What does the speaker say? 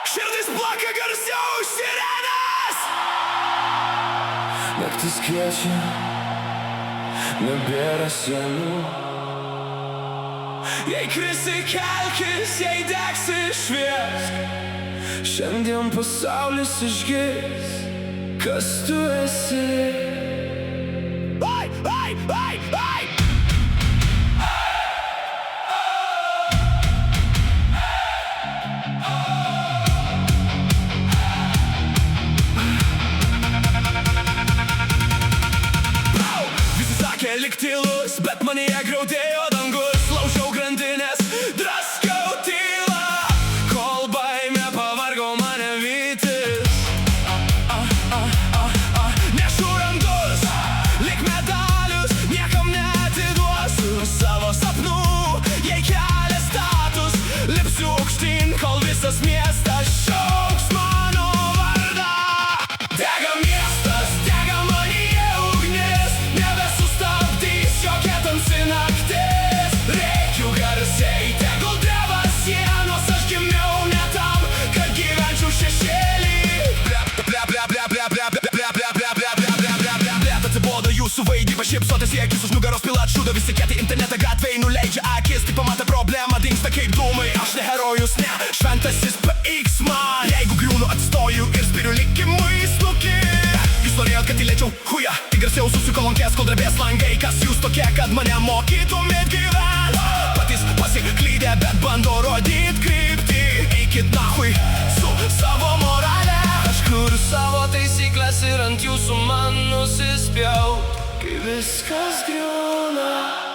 Širdis plaka garsiau už sirenas. Naktis kviečia, nebėra sienų. Jei krisi kelkis, jei degsi šviesk. Šiandien pasaulis išgirs, kas tu esi. Ai, ai, ai, ai. Visi sakė lik tylus, bet manyje graudėjo dangus. Laužiau grandinės, draskau tylą, kol baimė pavargo mane vytis. Nešu randus, lik medalius, niekam neatiduosiu savo sapnų. Jei kelias status, lipsiu aukštyn, kol visas miestas šauks mano vardą. Dega miestas, dega manyje ugnis, nebesustabdys jokia tamsi naktis. Rėkiu garsiai, tegul dreba sienos, aš gimiau ne tam, kad gyvenčiau šešėlį. Blėt atsibodo jūsų vaidyba, šypsotis į akis, už nugaros pilat šūdo. Visi kietai internetą gatvėj nuleidžia akis, tik pamatę problemą dingsta kaip dūmai. Aš ne herojus, ne šventasis PX man. Jeigu griūnu atstoju ir spiriu likimui snukį. Jūs norėjot, kad tylėčiau, huja, tik garsiau susikolonkės, kol drebės langai. Kas jūs tokie, kad mane mokytumėt gyvent? Patys pasiklydę, bet bando rodyt kryptį. Eikit nahui su savo morale. Aš kuriu savo taisyklės ir ant jūsų man nusispjaut, kai viskas griūna.